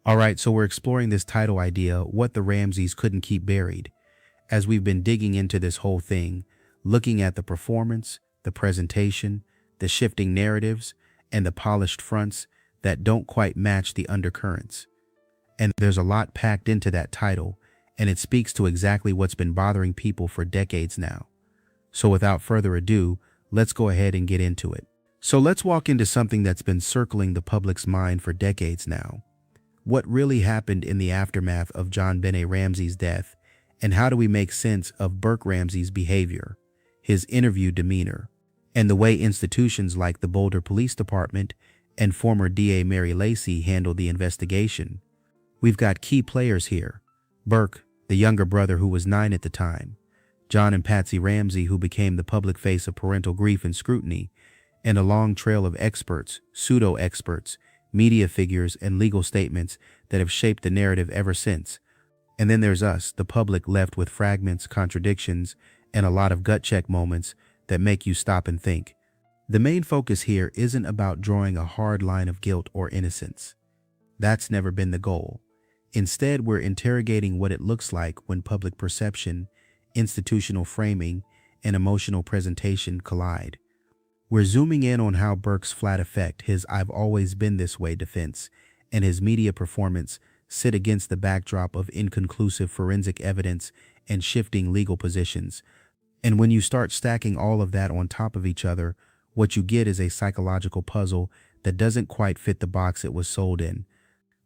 Alright, so we're exploring this title idea, What the Ramseys Couldn't Keep Buried, as we've been digging into this whole thing, looking at the performance, the presentation, the shifting narratives, and the polished fronts that don't quite match the undercurrents. And there's a lot packed into that title, and it speaks to exactly what's been bothering people for decades now. So without further ado, let's go ahead and get into it. So let's walk into something that's been circling the public's mind for decades now. What really happened in the aftermath of JonBenet Ramsey's death, and how do we make sense of Burke Ramsey's behavior, his interview demeanor, and the way institutions like the Boulder Police Department and former DA Mary Lacey handled the investigation? We've got key players here: Burke, the younger brother who was 9 at the time; John and Patsy Ramsey, who became the public face of parental grief and scrutiny; and a long trail of experts, pseudo-experts, media figures, and legal statements that have shaped the narrative ever since. And then there's us, the public, left with fragments, contradictions, and a lot of gut-check moments that make you stop and think. The main focus here isn't about drawing a hard line of guilt or innocence. That's never been the goal. Instead, we're interrogating what it looks like when public perception, institutional framing, and emotional presentation collide. We're zooming in on how Burke's flat effect, his "I've always been this way" defense, and his media performance sit against the backdrop of inconclusive forensic evidence and shifting legal positions. And when you start stacking all of that on top of each other, what you get is a psychological puzzle that doesn't quite fit the box it was sold in.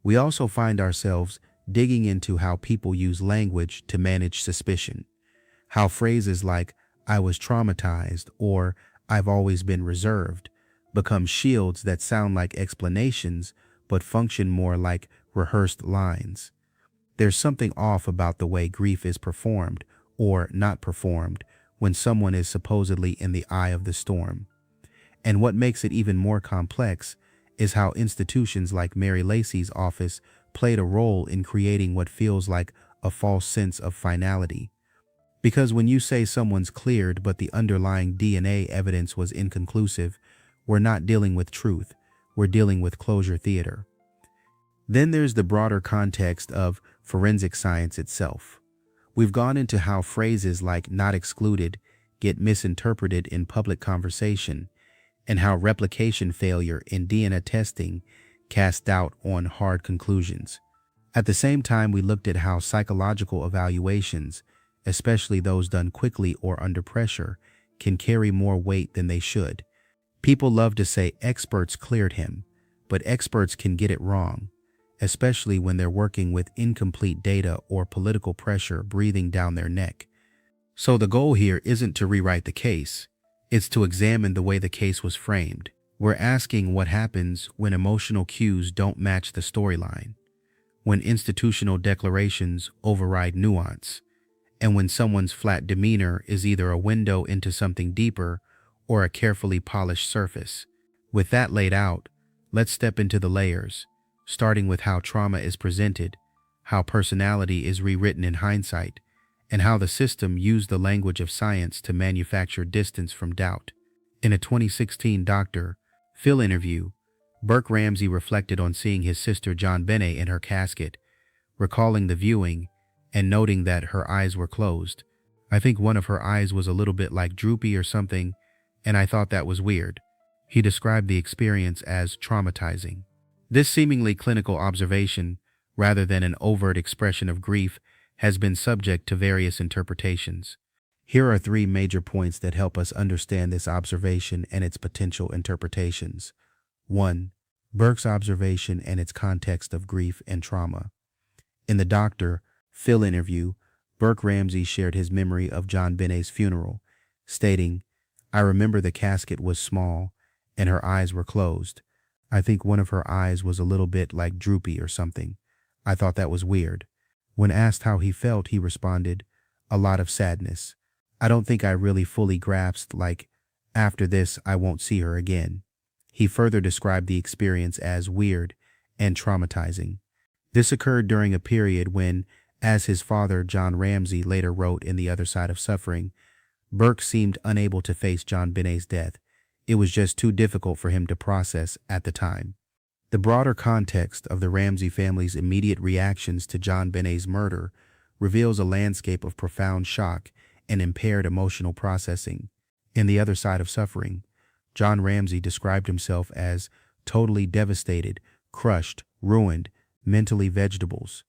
We also find ourselves digging into how people use language to manage suspicion, how phrases like "I was traumatized" or "I've always been reserved" become shields that sound like explanations but function more like rehearsed lines. There's something off about the way grief is performed or not performed when someone is supposedly in the eye of the storm. And what makes it even more complex is how institutions like Mary Lacey's office played a role in creating what feels like a false sense of finality. Because when you say someone's cleared but the underlying DNA evidence was inconclusive, we're not dealing with truth, we're dealing with closure theater. Then there's the broader context of forensic science itself. We've gone into how phrases like "not excluded" get misinterpreted in public conversation, and how replication failure in DNA testing casts doubt on hard conclusions. At the same time, we looked at how psychological evaluations, especially those done quickly or under pressure, can carry more weight than they should. People love to say experts cleared him, but experts can get it wrong, especially when they're working with incomplete data or political pressure breathing down their neck. So the goal here isn't to rewrite the case. It's to examine the way the case was framed. We're asking what happens when emotional cues don't match the storyline, when institutional declarations override nuance, and when someone's flat demeanor is either a window into something deeper or a carefully polished surface. With that laid out, let's step into the layers, starting with how trauma is presented, how personality is rewritten in hindsight, and how the system used the language of science to manufacture distance from doubt. In a 2016 Dr. Phil interview, Burke Ramsey reflected on seeing his sister JonBenet in her casket, recalling the viewing and noting that her eyes were closed. "I think one of her eyes was a little bit like droopy or something, and I thought that was weird." He described the experience as traumatizing. This seemingly clinical observation, rather than an overt expression of grief, has been subject to various interpretations. Here are 3 major points that help us understand this observation and its potential interpretations. 1. Burke's observation and its context of grief and trauma. In the Dr. Phil interview, Burke Ramsey shared his memory of JonBenet's funeral, stating, "I remember the casket was small and her eyes were closed. I think one of her eyes was a little bit like droopy or something. I thought that was weird." When asked how he felt, he responded, "A lot of sadness. I don't think I really fully grasped, like, after this I won't see her again." He further described the experience as weird and traumatizing. This occurred during a period when, as his father John Ramsey later wrote in The Other Side of Suffering, Burke seemed unable to face JonBenet's death. It was just too difficult for him to process at the time. The broader context of the Ramsey family's immediate reactions to JonBenet's murder reveals a landscape of profound shock and impaired emotional processing. In The Other Side of Suffering, John Ramsey described himself as totally devastated, crushed, ruined, mentally vegetables.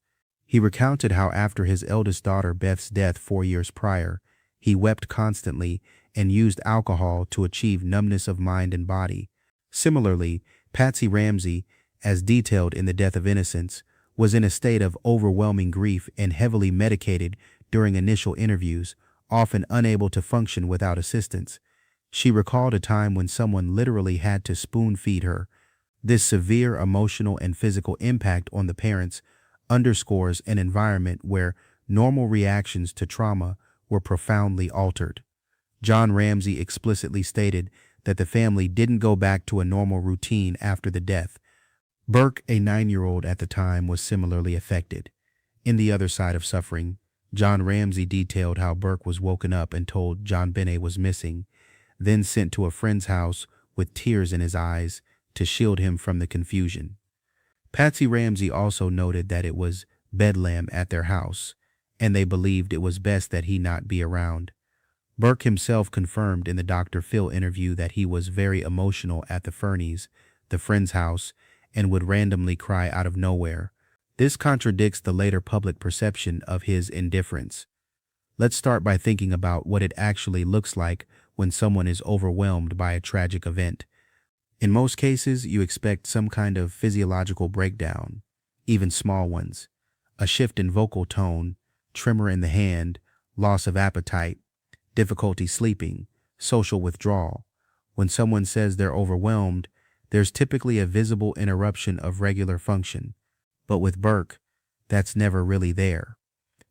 He recounted how after his eldest daughter Beth's death 4 years prior, he wept constantly and used alcohol to achieve numbness of mind and body. Similarly, Patsy Ramsey, as detailed in The Death of Innocence, was in a state of overwhelming grief and heavily medicated during initial interviews, often unable to function without assistance. She recalled a time when someone literally had to spoon-feed her. This severe emotional and physical impact on the parents underscores an environment where normal reactions to trauma were profoundly altered. John Ramsey explicitly stated that the family didn't go back to a normal routine after the death. Burke, a 9-year-old at the time, was similarly affected. In The Other Side of Suffering, John Ramsey detailed how Burke was woken up and told JonBenet was missing, then sent to a friend's house with tears in his eyes to shield him from the confusion. Patsy Ramsey also noted that it was bedlam at their house, and they believed it was best that he not be around. Burke himself confirmed in the Dr. Phil interview that he was very emotional at the Fernies, the friend's house, and would randomly cry out of nowhere. This contradicts the later public perception of his indifference. Let's start by thinking about what it actually looks like when someone is overwhelmed by a tragic event. In most cases, you expect some kind of physiological breakdown, even small ones. A shift in vocal tone, tremor in the hand, loss of appetite, difficulty sleeping, social withdrawal. When someone says they're overwhelmed, there's typically a visible interruption of regular function. But with Burke, that's never really there.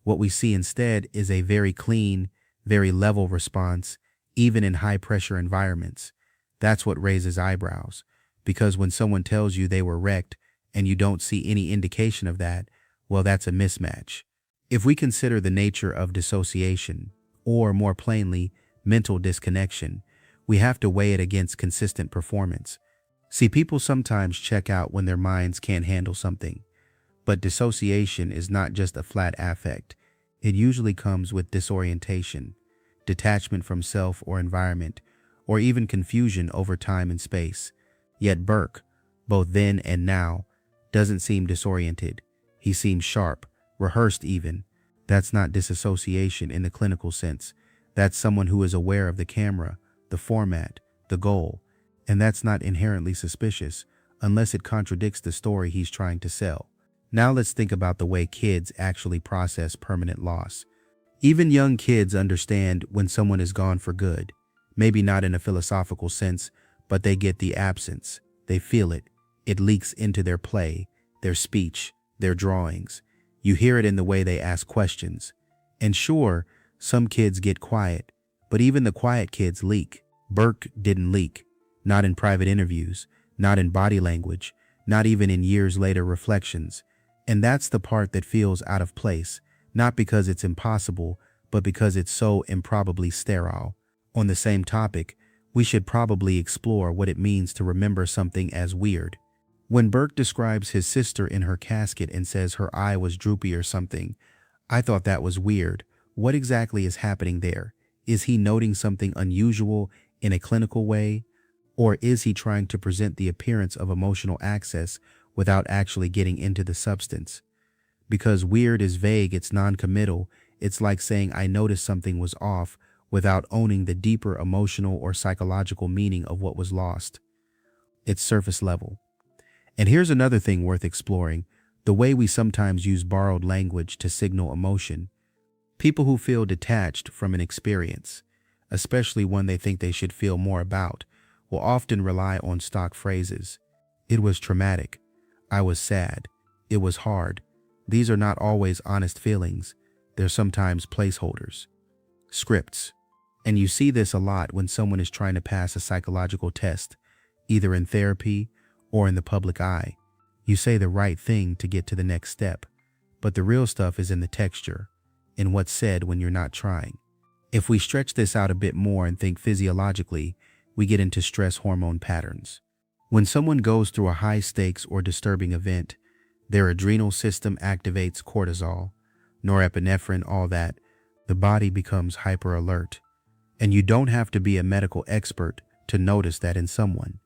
What we see instead is a very clean, very level response, even in high-pressure environments. That's what raises eyebrows, because when someone tells you they were wrecked and you don't see any indication of that, well, that's a mismatch. If we consider the nature of dissociation, or more plainly, mental disconnection, we have to weigh it against consistent performance. See, people sometimes check out when their minds can't handle something, but dissociation is not just a flat affect. It usually comes with disorientation, detachment from self or environment, or even confusion over time and space. Yet Burke, both then and now, doesn't seem disoriented. He seems sharp, rehearsed even. That's not disassociation in the clinical sense. That's someone who is aware of the camera, the format, the goal, and that's not inherently suspicious unless it contradicts the story he's trying to sell. Now let's think about the way kids actually process permanent loss. Even young kids understand when someone is gone for good. Maybe not in a philosophical sense, but they get the absence. They feel it. It leaks into their play, their speech, their drawings. You hear it in the way they ask questions. And sure, some kids get quiet, but even the quiet kids leak. Burke didn't leak. Not in private interviews, not in body language, not even in years later reflections. And that's the part that feels out of place, not because it's impossible, but because it's so improbably sterile. On the same topic, we should probably explore what it means to remember something as weird. When Burke describes his sister in her casket and says her eye was droopy or something, I thought that was weird. What exactly is happening there? Is he noting something unusual in a clinical way? Or is he trying to present the appearance of emotional access without actually getting into the substance? Because weird is vague, it's non-committal. It's like saying I noticed something was off without owning the deeper emotional or psychological meaning of what was lost. It's surface level. And here's another thing worth exploring, the way we sometimes use borrowed language to signal emotion. People who feel detached from an experience, especially one they think they should feel more about, will often rely on stock phrases. It was traumatic. I was sad. It was hard. These are not always honest feelings. They're sometimes placeholders. Scripts. And you see this a lot when someone is trying to pass a psychological test, either in therapy or in the public eye. You say the right thing to get to the next step, but the real stuff is in the texture, in what's said when you're not trying. If we stretch this out a bit more and think physiologically, we get into stress hormone patterns. When someone goes through a high-stakes or disturbing event, their adrenal system activates cortisol, norepinephrine, all that. The body becomes hyper-alert. And you don't have to be a medical expert to notice that in someone.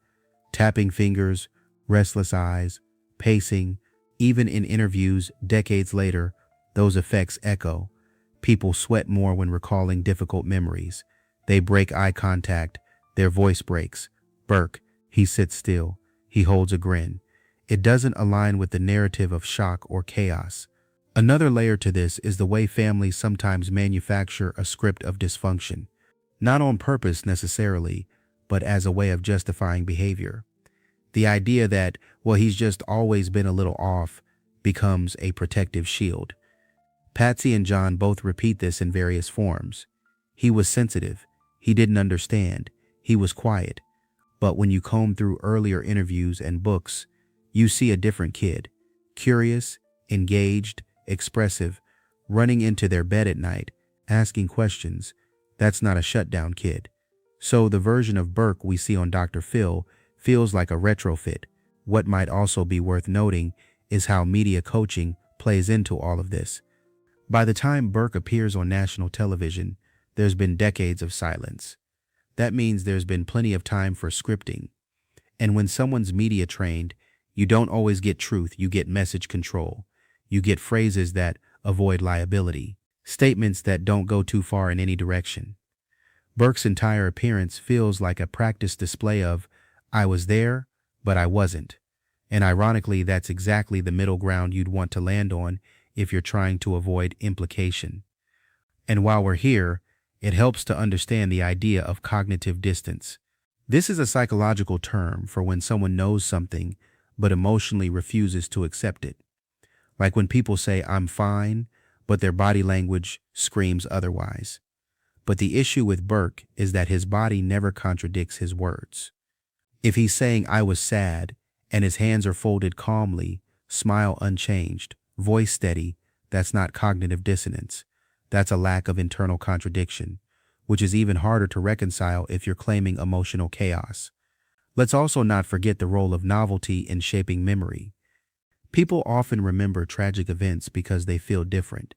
Tapping fingers, restless eyes, pacing, even in interviews decades later, those effects echo. People sweat more when recalling difficult memories. They break eye contact. Their voice breaks. Burke, he sits still. He holds a grin. It doesn't align with the narrative of shock or chaos. Another layer to this is the way families sometimes manufacture a script of dysfunction. Not on purpose necessarily, but as a way of justifying behavior. The idea that, well, he's just always been a little off, becomes a protective shield. Patsy and John both repeat this in various forms. He was sensitive. He didn't understand. He was quiet. But when you comb through earlier interviews and books, you see a different kid. Curious, engaged, expressive, running into their bed at night, asking questions. That's not a shutdown kid. So the version of Burke we see on Dr. Phil feels like a retrofit. What might also be worth noting is how media coaching plays into all of this. By the time Burke appears on national television, there's been decades of silence. That means there's been plenty of time for scripting. And when someone's media trained, you don't always get truth, you get message control. You get phrases that avoid liability, statements that don't go too far in any direction. Burke's entire appearance feels like a practice display of, I was there, but I wasn't. And ironically, that's exactly the middle ground you'd want to land on if you're trying to avoid implication. And while we're here, it helps to understand the idea of cognitive distance. This is a psychological term for when someone knows something but emotionally refuses to accept it. Like when people say, I'm fine, but their body language screams otherwise. But the issue with Burke is that his body never contradicts his words. If he's saying, I was sad, and his hands are folded calmly, smile unchanged, voice steady, that's not cognitive dissonance. That's a lack of internal contradiction, which is even harder to reconcile if you're claiming emotional chaos. Let's also not forget the role of novelty in shaping memory. People often remember tragic events because they feel different.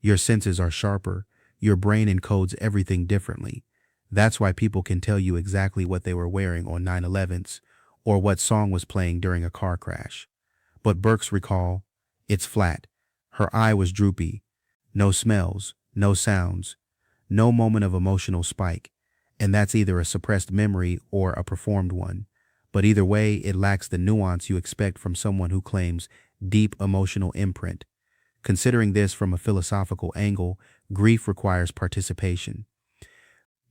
Your senses are sharper. Your brain encodes everything differently. That's why people can tell you exactly what they were wearing on 9/11s or what song was playing during a car crash. But Burke's recall, it's flat. Her eye was droopy. No smells, no sounds, no moment of emotional spike. And that's either a suppressed memory or a performed one. But either way, it lacks the nuance you expect from someone who claims deep emotional imprint. Considering this from a philosophical angle, grief requires participation.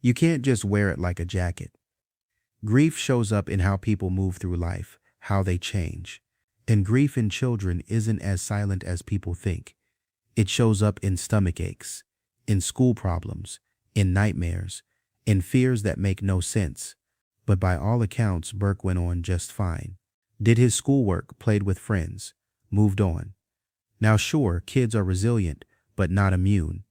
You can't just wear it like a jacket. Grief shows up in how people move through life, how they change. And grief in children isn't as silent as people think. It shows up in stomach aches, in school problems, in nightmares, in fears that make no sense. But by all accounts, Burke went on just fine. Did his schoolwork, played with friends, moved on. Now sure, kids are resilient, but not immune.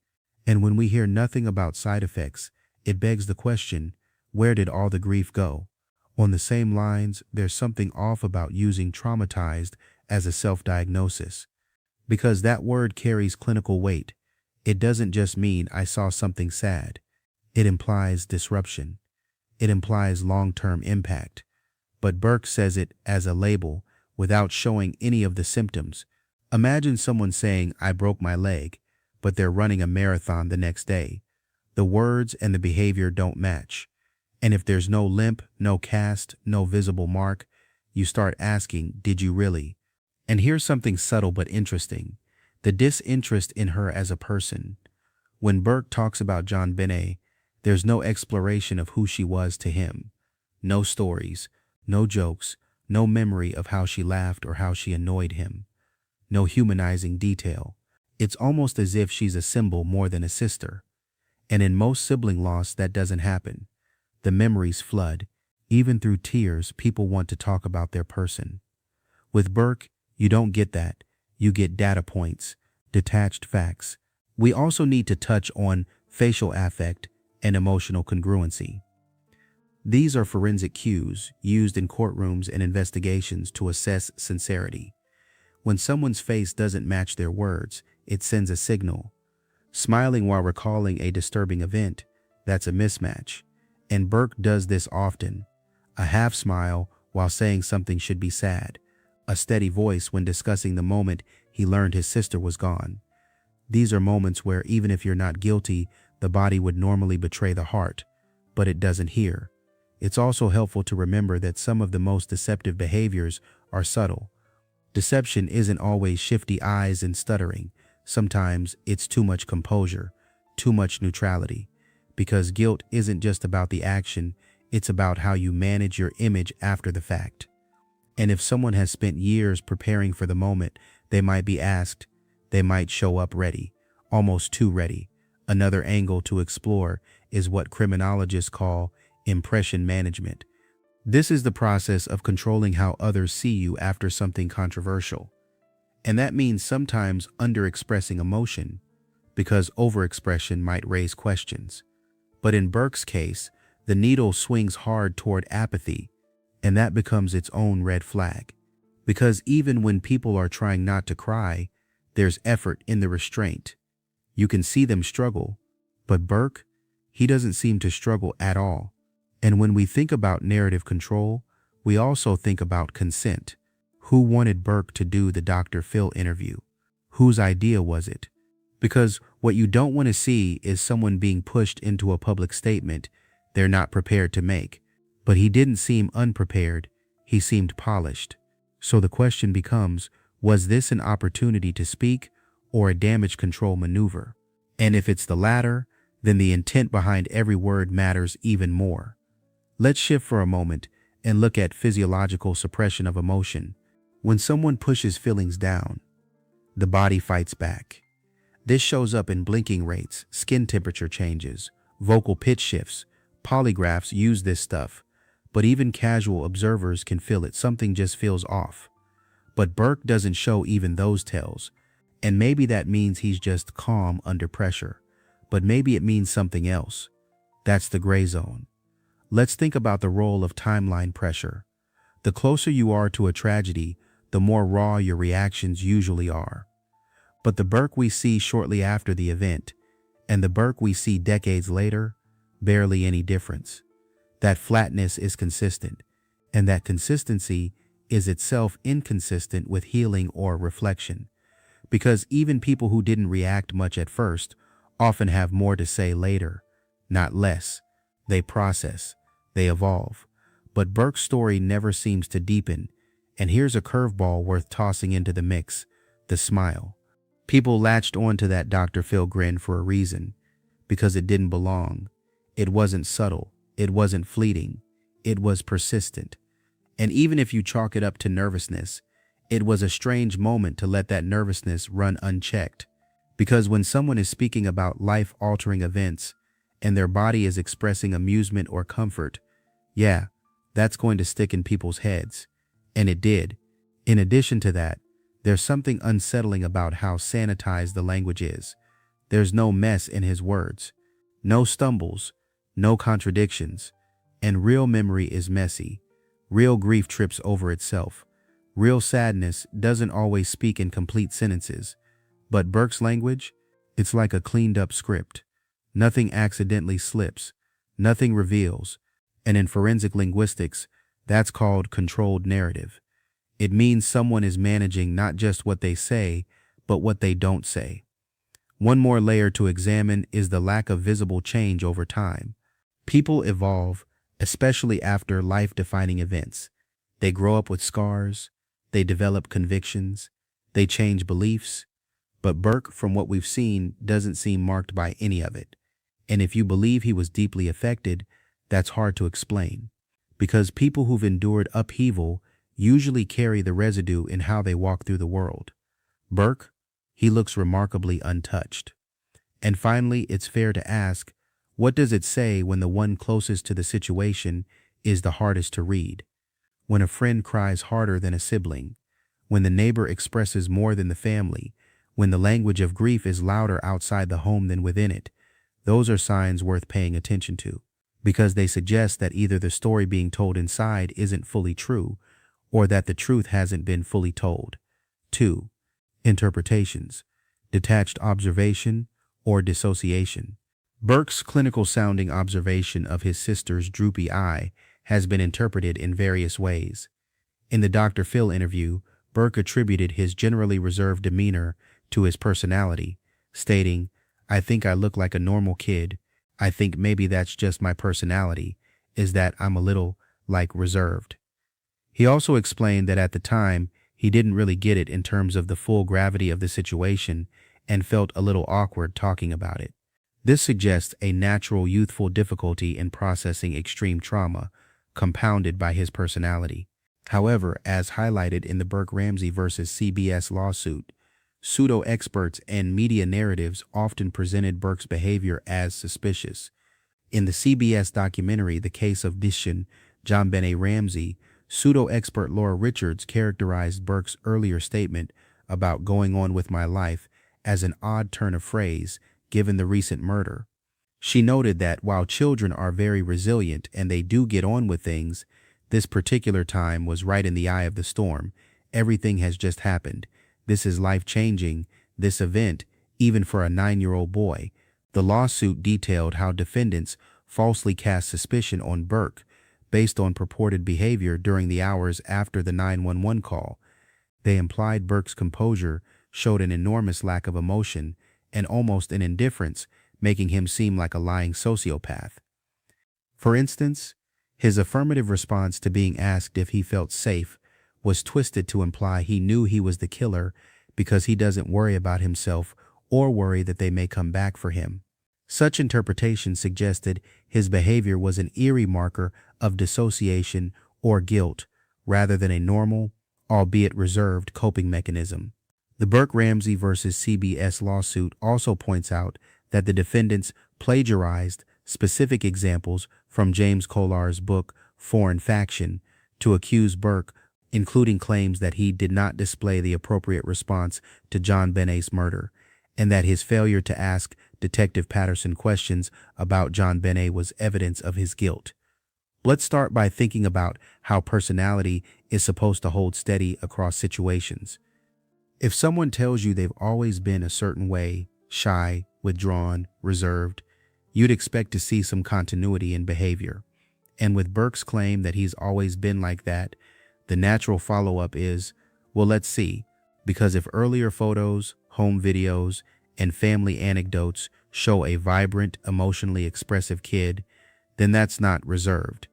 And when we hear nothing about side effects, it begs the question, where did all the grief go? On the same lines, there's something off about using traumatized as a self-diagnosis. Because that word carries clinical weight. It doesn't just mean I saw something sad. It implies disruption. It implies long-term impact. But Burke says it as a label without showing any of the symptoms. Imagine someone saying, I broke my leg, but they're running a marathon the next day. The words and the behavior don't match. And if there's no limp, no cast, no visible mark, you start asking, did you really? And here's something subtle but interesting. The disinterest in her as a person. When Burke talks about JonBenet, there's no exploration of who she was to him. No stories, no jokes, no memory of how she laughed or how she annoyed him. No humanizing detail. It's almost as if she's a symbol more than a sister. And in most sibling loss, that doesn't happen. The memories flood. Even through tears, people want to talk about their person. With Burke, you don't get that. You get data points, detached facts. We also need to touch on facial affect and emotional congruency. These are forensic cues used in courtrooms and investigations to assess sincerity. When someone's face doesn't match their words, it sends a signal. Smiling while recalling a disturbing event, that's a mismatch. And Burke does this often. A half smile while saying something should be sad. A steady voice when discussing the moment he learned his sister was gone. These are moments where even if you're not guilty, the body would normally betray the heart, but it doesn't hear. It's also helpful to remember that some of the most deceptive behaviors are subtle. Deception isn't always shifty eyes and stuttering. Sometimes it's too much composure, too much neutrality. Because guilt isn't just about the action, it's about how you manage your image after the fact. And if someone has spent years preparing for the moment, they might be asked, they might show up ready, almost too ready. Another angle to explore is what criminologists call impression management. This is the process of controlling how others see you after something controversial. And that means sometimes underexpressing emotion, because overexpression might raise questions. But in Burke's case, the needle swings hard toward apathy, and that becomes its own red flag. Because even when people are trying not to cry, there's effort in the restraint. You can see them struggle, but Burke, he doesn't seem to struggle at all. And when we think about narrative control, we also think about consent. Who wanted Burke to do the Dr. Phil interview? Whose idea was it? Because what you don't want to see is someone being pushed into a public statement they're not prepared to make. But he didn't seem unprepared, he seemed polished. So the question becomes, was this an opportunity to speak or a damage control maneuver? And if it's the latter, then the intent behind every word matters even more. Let's shift for a moment and look at physiological suppression of emotion. When someone pushes feelings down, the body fights back. This shows up in blinking rates, skin temperature changes, vocal pitch shifts. Polygraphs use this stuff, but even casual observers can feel it. Something just feels off. But Burke doesn't show even those tells, and maybe that means he's just calm under pressure, but maybe it means something else. That's the gray zone. Let's think about the role of timeline pressure. The closer you are to a tragedy, the more raw your reactions usually are. But the Burke we see shortly after the event, and the Burke we see decades later, barely any difference. That flatness is consistent, and that consistency is itself inconsistent with healing or reflection. Because even people who didn't react much at first often have more to say later, not less. They process, they evolve. But Burke's story never seems to deepen, and here's a curveball worth tossing into the mix: the smile. People latched onto that Dr. Phil grin for a reason, because it didn't belong. It wasn't subtle, it wasn't fleeting, it was persistent. And even if you chalk it up to nervousness, it was a strange moment to let that nervousness run unchecked. Because when someone is speaking about life-altering events and their body is expressing amusement or comfort, yeah, that's going to stick in people's heads. And it did. In addition to that, there's something unsettling about how sanitized the language is. There's no mess in his words, no stumbles, no contradictions. And real memory is messy. Real grief trips over itself. Real sadness doesn't always speak in complete sentences. But Burke's language, it's like a cleaned-up script. Nothing accidentally slips. Nothing reveals. And in forensic linguistics, that's called controlled narrative. It means someone is managing not just what they say, but what they don't say. One more layer to examine is the lack of visible change over time. People evolve, especially after life-defining events. They grow up with scars, they develop convictions, they change beliefs. But Burke, from what we've seen, doesn't seem marked by any of it. And if you believe he was deeply affected, that's hard to explain. Because people who've endured upheaval usually carry the residue in how they walk through the world. Burke, he looks remarkably untouched. And finally, it's fair to ask, what does it say when the one closest to the situation is the hardest to read? When a friend cries harder than a sibling, when the neighbor expresses more than the family, when the language of grief is louder outside the home than within it, those are signs worth paying attention to. because they suggest that either the story being told inside isn't fully true or that the truth hasn't been fully told. 2. Interpretations, detached observation, or dissociation. Burke's clinical-sounding observation of his sister's droopy eye has been interpreted in various ways. In the Dr. Phil interview, Burke attributed his generally reserved demeanor to his personality, stating, "I think I look like a normal kid. I think maybe that's just my personality, is that I'm a little, reserved." He also explained that at the time, he didn't really get it in terms of the full gravity of the situation and felt a little awkward talking about it. This suggests a natural youthful difficulty in processing extreme trauma, compounded by his personality. However, as highlighted in the Burke Ramsey versus CBS lawsuit, pseudo-experts and media narratives often presented Burke's behavior as suspicious. In the CBS documentary The Case of JonBenet Ramsey, pseudo-expert Laura Richards characterized Burke's earlier statement about going on with my life as an odd turn of phrase given the recent murder. She noted that while children are very resilient and they do get on with things, this particular time was right in the eye of the storm. Everything has just happened. This is life-changing, this event, even for a 9-year-old boy. The lawsuit detailed how defendants falsely cast suspicion on Burke based on purported behavior during the hours after the 911 call. They implied Burke's composure showed an enormous lack of emotion and almost an indifference, making him seem like a lying sociopath. For instance, his affirmative response to being asked if he felt safe was twisted to imply he knew he was the killer because he doesn't worry about himself or worry that they may come back for him. Such interpretation suggested his behavior was an eerie marker of dissociation or guilt rather than a normal, albeit reserved, coping mechanism. The Burke Ramsey versus CBS lawsuit also points out that the defendants plagiarized specific examples from James Kollar's book Foreign Faction to accuse Burke, including claims that he did not display the appropriate response to JonBenet's murder, and that his failure to ask Detective Patterson questions about JonBenet was evidence of his guilt. Let's start by thinking about how personality is supposed to hold steady across situations. If someone tells you they've always been a certain way, shy, withdrawn, reserved, you'd expect to see some continuity in behavior. And with Burke's claim that he's always been like that, the natural follow-up is, well, let's see, because if earlier photos, home videos, and family anecdotes show a vibrant, emotionally expressive kid, then that's not reserved.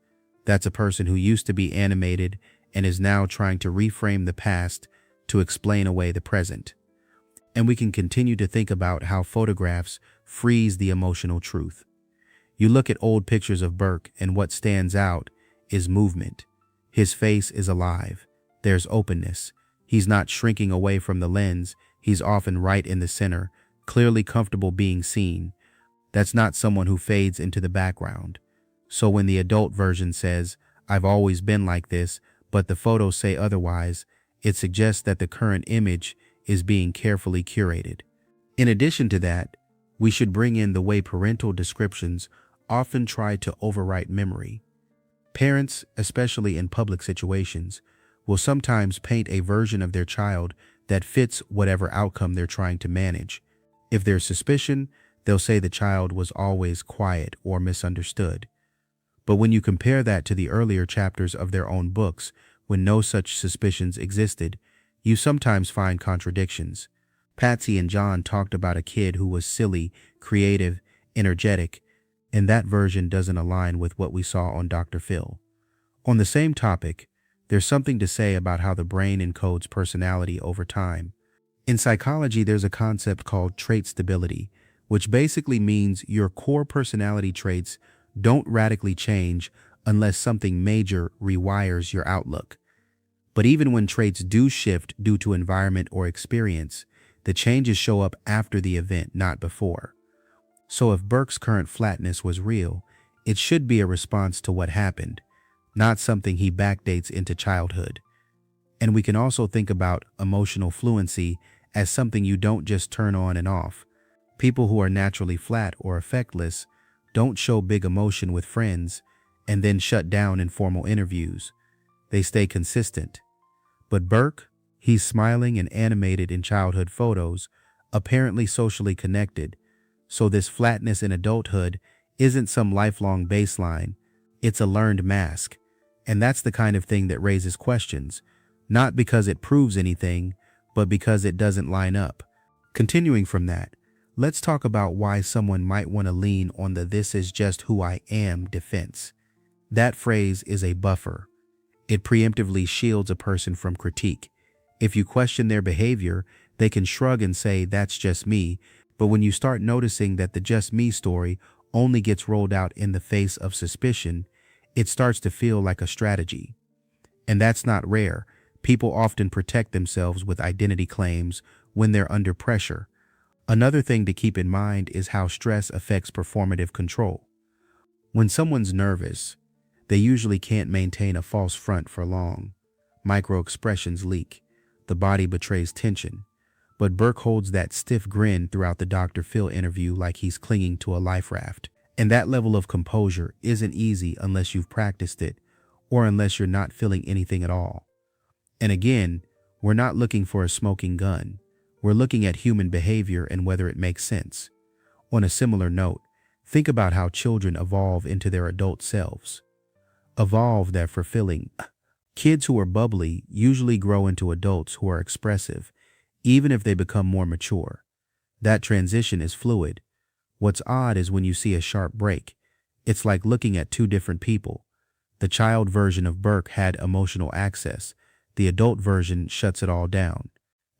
That's a person who used to be animated and is now trying to reframe the past to explain away the present. And we can continue to think about how photographs freeze the emotional truth. You look at old pictures of Burke and what stands out is movement. His face is alive. There's openness. He's not shrinking away from the lens. He's often right in the center, clearly comfortable being seen. That's not someone who fades into the background. So when the adult version says, "I've always been like this," but the photos say otherwise, it suggests that the current image is being carefully curated. In addition to that, we should bring in the way parental descriptions often try to overwrite memory. Parents, especially in public situations, will sometimes paint a version of their child that fits whatever outcome they're trying to manage. If there's suspicion, they'll say the child was always quiet or misunderstood. But when you compare that to the earlier chapters of their own books, when no such suspicions existed, you sometimes find contradictions. Patsy and John talked about a kid who was silly, creative, energetic, and that version doesn't align with what we saw on Dr. Phil. On the same topic, there's something to say about how the brain encodes personality over time. In psychology, there's a concept called trait stability, which basically means your core personality traits don't radically change unless something major rewires your outlook. But even when traits do shift due to environment or experience, the changes show up after the event, not before. So if Burke's current flatness was real, it should be a response to what happened, not something he backdates into childhood. And we can also think about emotional fluency as something you don't just turn on and off. People who are naturally flat or affectless don't show big emotion with friends, and then shut down in formal interviews. They stay consistent. But Burke, he's smiling and animated in childhood photos, apparently socially connected. So this flatness in adulthood isn't some lifelong baseline, it's a learned mask. And that's the kind of thing that raises questions, not because it proves anything, but because it doesn't line up. Continuing from that, let's talk about why someone might want to lean on the "this is just who I am" defense. That phrase is a buffer. It preemptively shields a person from critique. If you question their behavior, they can shrug and say, "that's just me." But when you start noticing that the "just me" story only gets rolled out in the face of suspicion, it starts to feel like a strategy. And that's not rare. People often protect themselves with identity claims when they're under pressure. Another thing to keep in mind is how stress affects performative control. When someone's nervous, they usually can't maintain a false front for long. Micro-expressions leak. The body betrays tension. But Burke holds that stiff grin throughout the Dr. Phil interview like he's clinging to a life raft. And that level of composure isn't easy unless you've practiced it, or unless you're not feeling anything at all. And again, we're not looking for a smoking gun. We're looking at human behavior and whether it makes sense. On a similar note, think about how children evolve into their adult selves. Evolve that fulfilling. Kids who are bubbly usually grow into adults who are expressive, even if they become more mature. That transition is fluid. What's odd is when you see a sharp break. It's like looking at two different people. The child version of Burke had emotional access. The adult version shuts it all down.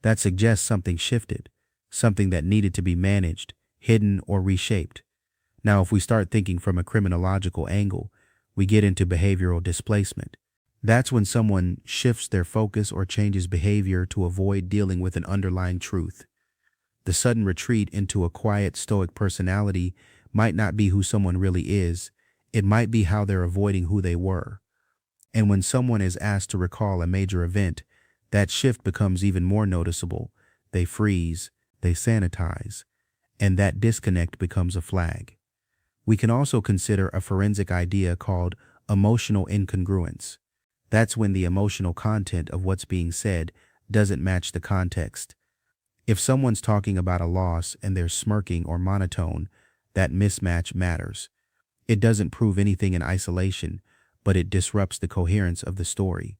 That suggests something shifted, something that needed to be managed, hidden, or reshaped. Now, if we start thinking from a criminological angle, we get into behavioral displacement. That's when someone shifts their focus or changes behavior to avoid dealing with an underlying truth. The sudden retreat into a quiet, stoic personality might not be who someone really is. It might be how they're avoiding who they were. And when someone is asked to recall a major event, that shift becomes even more noticeable. They freeze, they sanitize, and that disconnect becomes a flag. We can also consider a forensic idea called emotional incongruence. That's when the emotional content of what's being said doesn't match the context. If someone's talking about a loss and they're smirking or monotone, that mismatch matters. It doesn't prove anything in isolation, but it disrupts the coherence of the story.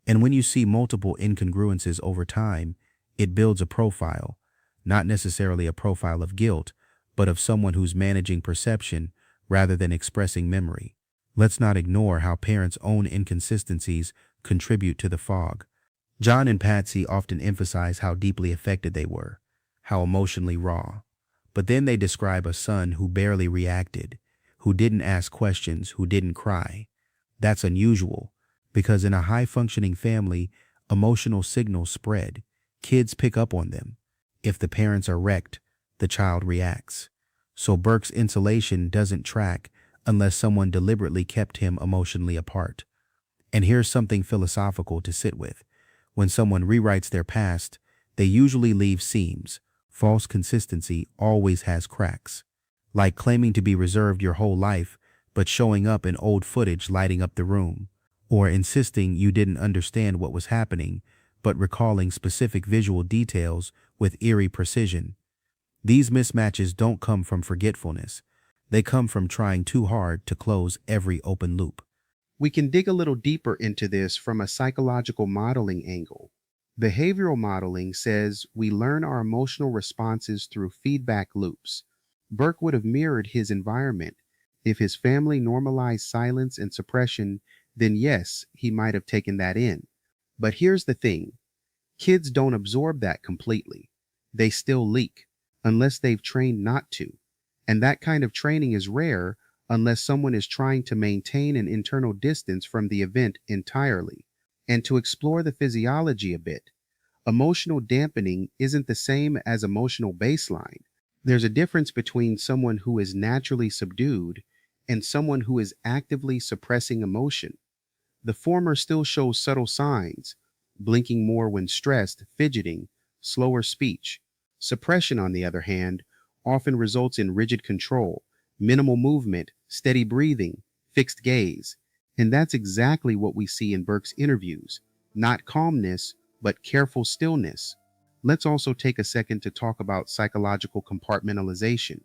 And when you see multiple incongruences over time, it builds a profile, not necessarily a profile of guilt, but of someone who's managing perception rather than expressing memory. Let's not ignore how parents' own inconsistencies contribute to the fog. John and Patsy often emphasize how deeply affected they were, how emotionally raw. But then they describe a son who barely reacted, who didn't ask questions, who didn't cry. That's unusual, because in a high-functioning family, emotional signals spread. Kids pick up on them. If the parents are wrecked, the child reacts. So Burke's insulation doesn't track unless someone deliberately kept him emotionally apart. And here's something philosophical to sit with. When someone rewrites their past, they usually leave seams. False consistency always has cracks. Like claiming to be reserved your whole life, but showing up in old footage lighting up the room. Or insisting you didn't understand what was happening, but recalling specific visual details with eerie precision. These mismatches don't come from forgetfulness. They come from trying too hard to close every open loop. We can dig a little deeper into this from a psychological modeling angle. Behavioral modeling says we learn our emotional responses through feedback loops. Burke would have mirrored his environment. If his family normalized silence and suppression, then yes, he might have taken that in. But here's the thing. Kids don't absorb that completely. They still leak, unless they've trained not to. And that kind of training is rare unless someone is trying to maintain an internal distance from the event entirely. And to explore the physiology a bit, emotional dampening isn't the same as emotional baseline. There's a difference between someone who is naturally subdued and someone who is actively suppressing emotion. The former still shows subtle signs, blinking more when stressed, fidgeting, slower speech. Suppression, on the other hand, often results in rigid control, minimal movement, steady breathing, fixed gaze. And that's exactly what we see in Burke's interviews. Not calmness, but careful stillness. Let's also take a second to talk about psychological compartmentalization.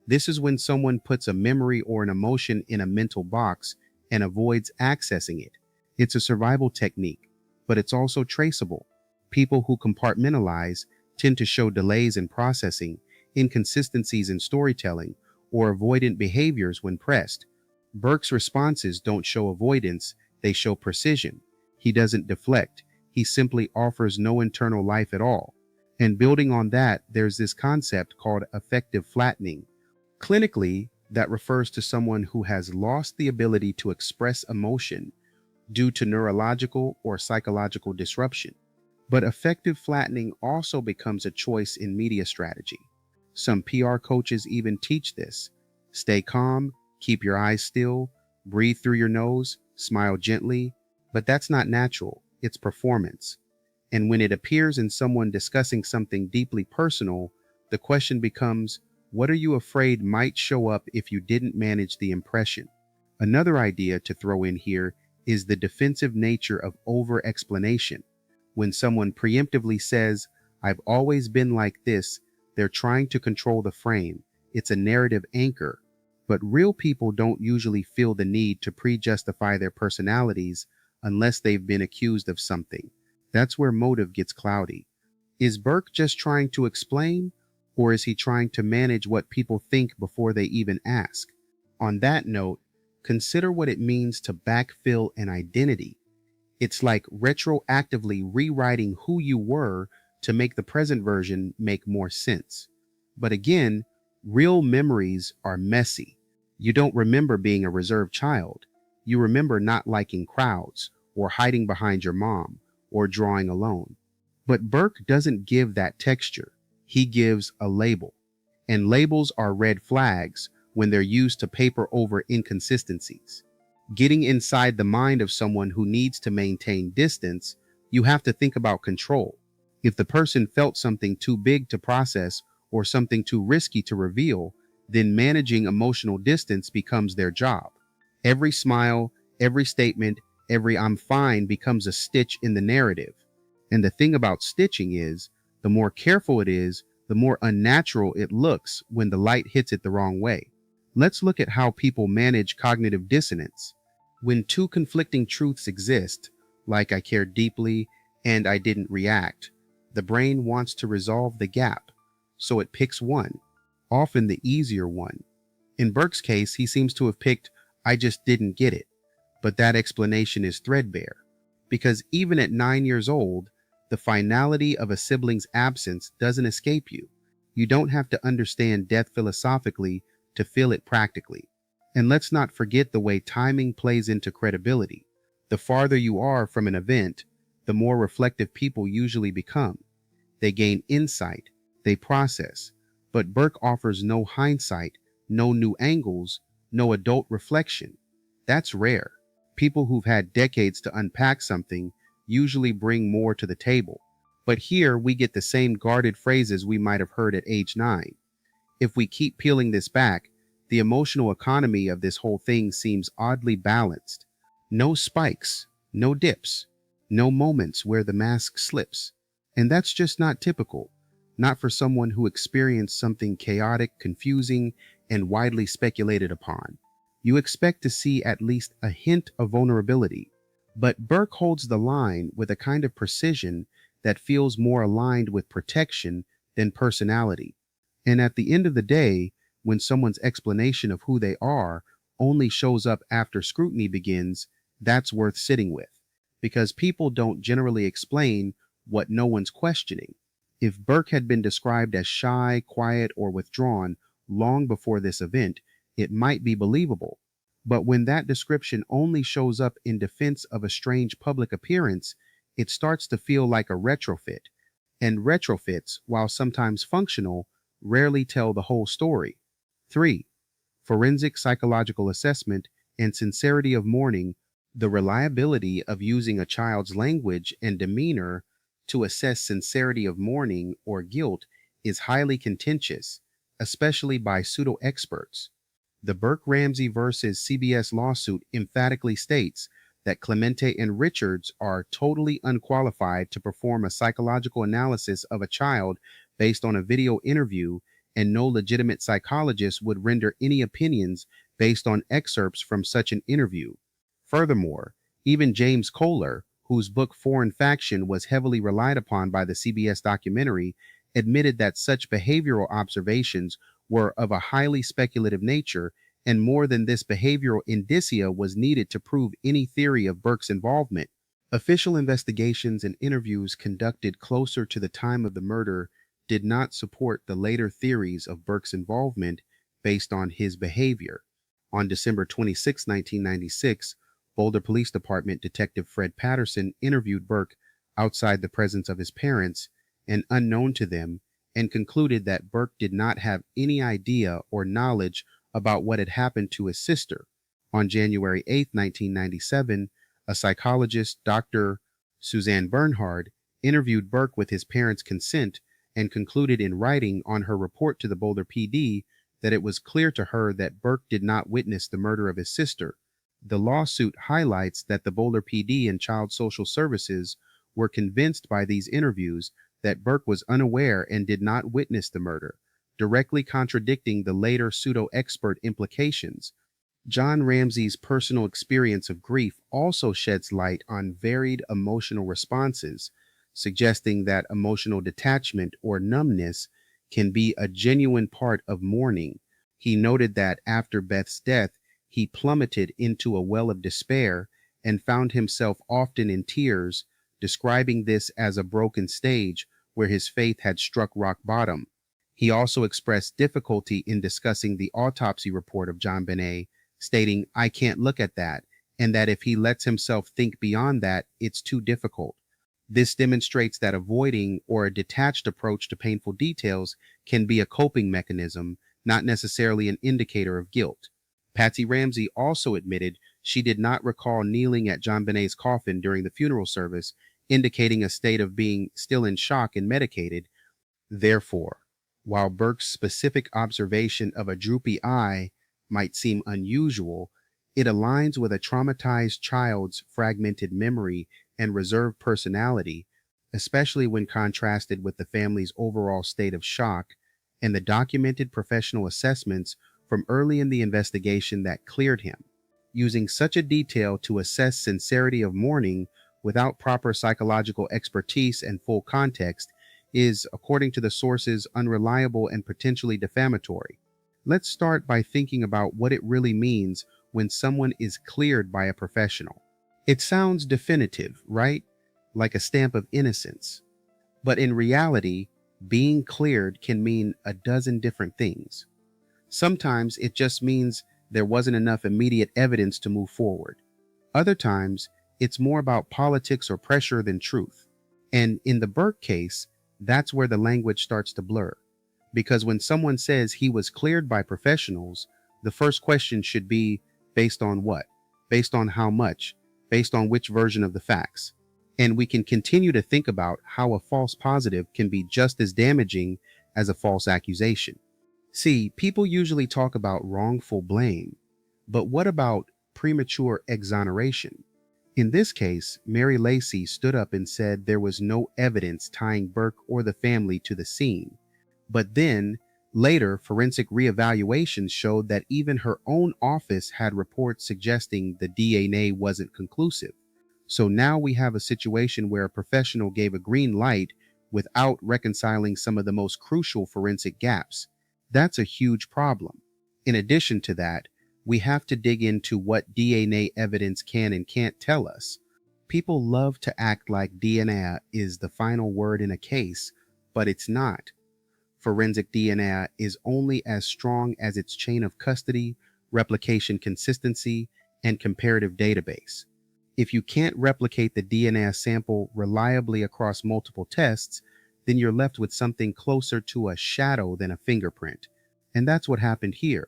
This is when someone puts a memory or an emotion in a mental box and avoids accessing it. It's a survival technique, but it's also traceable. People who compartmentalize tend to show delays in processing, inconsistencies in storytelling, or avoidant behaviors when pressed. Burke's responses don't show avoidance, they show precision. He doesn't deflect, he simply offers no internal life at all. And building on that, there's this concept called affective flattening. Clinically, that refers to someone who has lost the ability to express emotion due to neurological or psychological disruption. But affective flattening also becomes a choice in media strategy. Some PR coaches even teach this. Stay calm, keep your eyes still, breathe through your nose, smile gently. But that's not natural, it's performance. And when it appears in someone discussing something deeply personal, the question becomes, what are you afraid might show up if you didn't manage the impression? Another idea to throw in here is the defensive nature of over-explanation. When someone preemptively says, "I've always been like this," they're trying to control the frame. It's a narrative anchor. But real people don't usually feel the need to pre-justify their personalities unless they've been accused of something. That's where motive gets cloudy. Is Burke just trying to explain, or is he trying to manage what people think before they even ask? On that note, consider what it means to backfill an identity. It's like retroactively rewriting who you were to make the present version make more sense. But again, real memories are messy. You don't remember being a reserved child. You remember not liking crowds, or hiding behind your mom, or drawing alone. But Burke doesn't give that texture. He gives a label. And labels are red flags when they're used to paper over inconsistencies. Getting inside the mind of someone who needs to maintain distance, you have to think about control. If the person felt something too big to process or something too risky to reveal, then managing emotional distance becomes their job. Every smile, every statement, every "I'm fine" becomes a stitch in the narrative. And the thing about stitching is, the more careful it is, the more unnatural it looks when the light hits it the wrong way. Let's look at how people manage cognitive dissonance. When two conflicting truths exist, like "I care deeply" and "I didn't react," the brain wants to resolve the gap, so it picks one, often the easier one. In Burke's case, he seems to have picked "I just didn't get it," but that explanation is threadbare, because even at 9 years old, the finality of a sibling's absence doesn't escape you. You don't have to understand death philosophically to feel it practically. And let's not forget the way timing plays into credibility. The farther you are from an event, the more reflective people usually become. They gain insight, they process. But Burke offers no hindsight, no new angles, no adult reflection. That's rare. People who've had decades to unpack something usually bring more to the table. But here we get the same guarded phrases we might have heard at age 9. If we keep peeling this back, the emotional economy of this whole thing seems oddly balanced. No spikes, no dips, no moments where the mask slips. And that's just not typical. Not for someone who experienced something chaotic, confusing, and widely speculated upon. You expect to see at least a hint of vulnerability. But Burke holds the line with a kind of precision that feels more aligned with protection than personality. And at the end of the day, when someone's explanation of who they are only shows up after scrutiny begins, that's worth sitting with. Because people don't generally explain what no one's questioning. If Burke had been described as shy, quiet, or withdrawn long before this event, it might be believable. But when that description only shows up in defense of a strange public appearance, it starts to feel like a retrofit. And retrofits, while sometimes functional, rarely tell the whole story. 3. Forensic psychological assessment and sincerity of mourning. The reliability of using a child's language and demeanor to assess sincerity of mourning or guilt is highly contentious, especially by pseudo-experts. The Burke Ramsey versus CBS lawsuit emphatically states that Clemente and Richards are totally unqualified to perform a psychological analysis of a child based on a video interview, and no legitimate psychologist would render any opinions based on excerpts from such an interview. Furthermore, even James Kohler, whose book Foreign Faction was heavily relied upon by the CBS documentary, admitted that such behavioral observations were of a highly speculative nature, and more than this, behavioral indicia was needed to prove any theory of Burke's involvement. Official investigations and interviews conducted closer to the time of the murder did not support the later theories of Burke's involvement based on his behavior. On December 26, 1996, Boulder Police Department Detective Fred Patterson interviewed Burke outside the presence of his parents and unknown to them, and concluded that Burke did not have any idea or knowledge about what had happened to his sister. On January 8, 1997, a psychologist, Dr. Suzanne Bernhard, interviewed Burke with his parents' consent and concluded in writing on her report to the Boulder PD that it was clear to her that Burke did not witness the murder of his sister. The lawsuit highlights that the Boulder PD and Child Social Services were convinced by these interviews that Burke was unaware and did not witness the murder, directly contradicting the later pseudo-expert implications. John Ramsey's personal experience of grief also sheds light on varied emotional responses, suggesting that emotional detachment or numbness can be a genuine part of mourning. He noted that after Beth's death, he plummeted into a well of despair and found himself often in tears, describing this as a broken stage where his faith had struck rock bottom. He also expressed difficulty in discussing the autopsy report of JonBenet, stating, "I can't look at that," and that if he lets himself think beyond that, it's too difficult. This demonstrates that avoiding or a detached approach to painful details can be a coping mechanism, not necessarily an indicator of guilt. Patsy Ramsey also admitted she did not recall kneeling at JonBenet's coffin during the funeral service, indicating a state of being still in shock and medicated. Therefore, while Burke's specific observation of a droopy eye might seem unusual, it aligns with a traumatized child's fragmented memory and reserved personality, especially when contrasted with the family's overall state of shock and the documented professional assessments from early in the investigation that cleared him. Using such a detail to assess sincerity of mourning without proper psychological expertise and full context is, according to the sources, unreliable and potentially defamatory. Let's start by thinking about what it really means when someone is cleared by a professional. It sounds definitive, right? Like a stamp of innocence. But in reality, being cleared can mean a dozen different things. Sometimes it just means there wasn't enough immediate evidence to move forward. Other times, it's more about politics or pressure than truth. And in the Burke case, that's where the language starts to blur. Because when someone says he was cleared by professionals, the first question should be, based on what? Based on how much? Based on which version of the facts? And we can continue to think about how a false positive can be just as damaging as a false accusation. See, people usually talk about wrongful blame, but what about premature exoneration? In this case, Mary Lacey stood up and said there was no evidence tying Burke or the family to the scene. But then, later, forensic reevaluations showed that even her own office had reports suggesting the DNA wasn't conclusive. So now we have a situation where a professional gave a green light without reconciling some of the most crucial forensic gaps. That's a huge problem. In addition to that, we have to dig into what DNA evidence can and can't tell us. People love to act like DNA is the final word in a case, but it's not. Forensic DNA is only as strong as its chain of custody, replication consistency, and comparative database. If you can't replicate the DNA sample reliably across multiple tests, then you're left with something closer to a shadow than a fingerprint. And that's what happened here.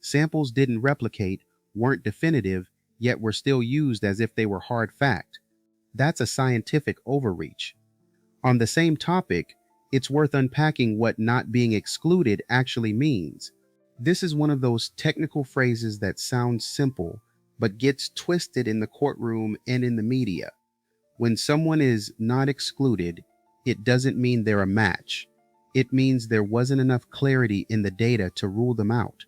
Samples didn't replicate, weren't definitive, yet were still used as if they were hard fact. That's a scientific overreach. On the same topic, it's worth unpacking what not being excluded actually means. This is one of those technical phrases that sounds simple, but gets twisted in the courtroom and in the media. When someone is not excluded, it doesn't mean they're a match. It means there wasn't enough clarity in the data to rule them out.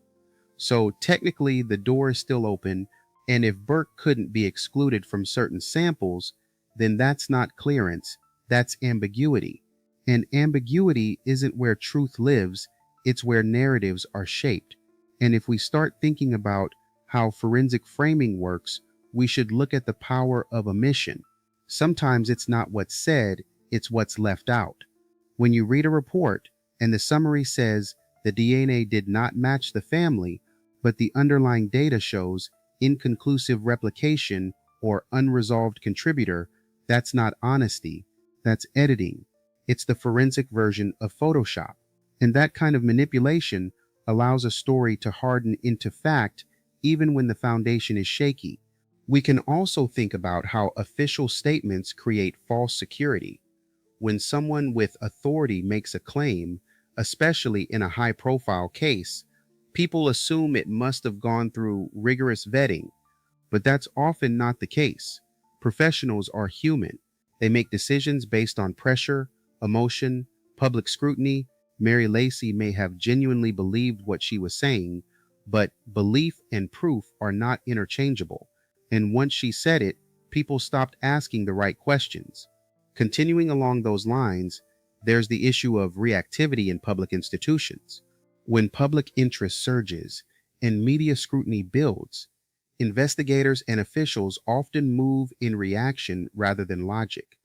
So technically, the door is still open, and if Burke couldn't be excluded from certain samples, then that's not clearance, that's ambiguity. And ambiguity isn't where truth lives, it's where narratives are shaped. And if we start thinking about how forensic framing works, we should look at the power of omission. Sometimes it's not what's said, it's what's left out. When you read a report and the summary says the DNA did not match the family, but the underlying data shows inconclusive replication or unresolved contributor, that's not honesty, that's editing. It's the forensic version of Photoshop. And that kind of manipulation allows a story to harden into fact even when the foundation is shaky. We can also think about how official statements create false security. When someone with authority makes a claim, especially in a high-profile case, people assume it must have gone through rigorous vetting, but that's often not the case. Professionals are human. They make decisions based on pressure, emotion, public scrutiny. Mary Lacy may have genuinely believed what she was saying, but belief and proof are not interchangeable. And once she said it, people stopped asking the right questions. Continuing along those lines, there's the issue of reactivity in public institutions. When public interest surges and media scrutiny builds, investigators and officials often move in reaction rather than logic.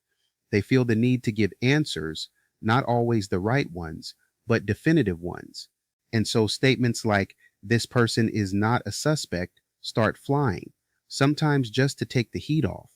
They feel the need to give answers, not always the right ones, but definitive ones. And so statements like, "This person is not a suspect," start flying, sometimes just to take the heat off.